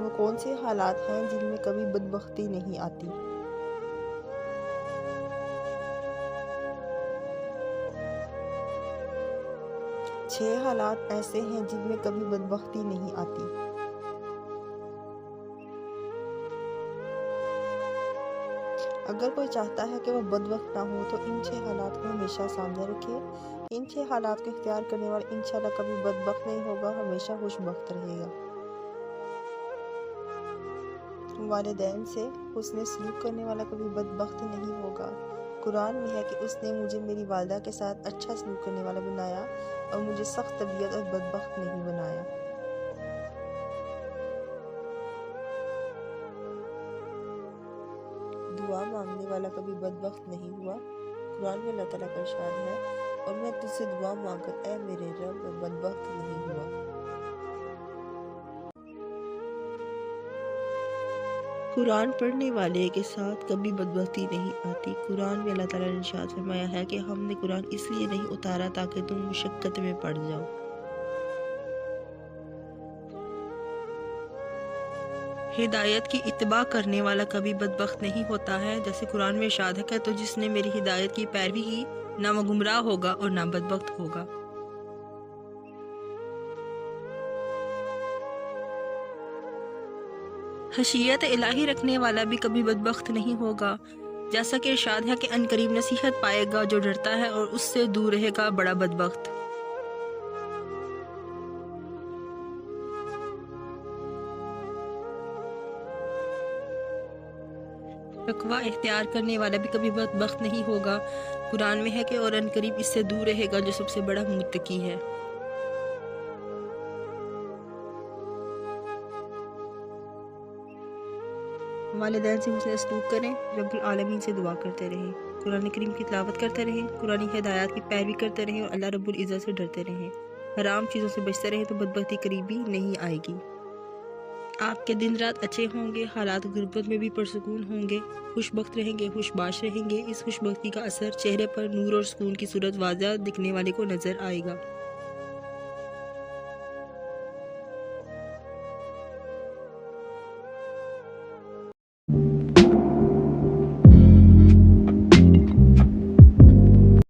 وہ کون سے حالات ہیں جن میں کبھی بدبختی نہیں آتی؟ چھ حالات ایسے ہیں جن میں کبھی بدبختی نہیں آتی۔ اگر کوئی چاہتا ہے کہ وہ بدبخت نہ ہو تو ان 6 حالات کو ہمیشہ سامنے رکھے۔ ان 6 حالات کو اختیار کرنے والا انشاءاللہ کبھی بدبخت نہیں ہوگا، ہمیشہ خوش بخت رہے گا۔ والدین سے حسن سلوک کرنے والا کبھی بدبخت نہیں ہوگا۔ قرآن میں ہے کہ اس نے مجھے میری والدہ کے ساتھ اچھا سلوک کرنے والا بنایا اور مجھے سخت طبیعت اور بدبخت نہیں بنایا۔ دعا مانگنے والا کبھی بدبخت نہیں ہوا۔ قرآن میں اللہ تعالیٰ کا ارشاد ہے، اور میں تجھ سے دعا مانگ کر اے میرے رب میں بدبخت نہیں ہوا۔ قرآن پڑھنے والے کے ساتھ کبھی بدبختی نہیں آتی۔ قرآن میں اللہ تعالیٰ نے ارشاد فرمایا ہے کہ ہم نے قرآن اس لیے نہیں اتارا تاکہ تم مشقت میں پڑ جاؤ۔ ہدایت کی اتباع کرنے والا کبھی بدبخت نہیں ہوتا ہے، جیسے قرآن میں ارشاد ہے کہ تو جس نے میری ہدایت کی پیروی کی نہ وہ گمراہ ہوگا اور نہ بدبخت ہوگا۔ خشیت الہی رکھنے والا بھی کبھی بدبخت نہیں ہوگا، جیسا کہ ارشاد ہے کہ ان قریب نصیحت پائے گا جو ڈرتا ہے اور اس سے دور رہے گا بڑا بدبخت۔ تقویٰ اختیار کرنے والا بھی کبھی بدبخت نہیں ہوگا۔ قرآن میں ہے کہ اور ان قریب اس سے دور رہے گا جو سب سے بڑا متقی ہے۔ والدین سے حسن سلوک کریں، رب العالمین سے دعا کرتے رہیں، قرآن کریم کی تلاوت کرتے رہیں، قرآن ہدایات کی پیروی کرتے رہیں اور اللہ رب العزت سے ڈرتے رہیں۔ حرام چیزوں سے بچتے رہیں تو بدبختی قریبی نہیں آئے گی۔ آپ کے دن رات اچھے ہوں گے، حالات غربت میں بھی پرسکون ہوں گے، خوش بخت رہیں گے، خوش باش رہیں گے۔ اس خوش بختی کا اثر چہرے پر نور اور سکون کی صورت واضح دکھنے والے کو نظر آئے گا۔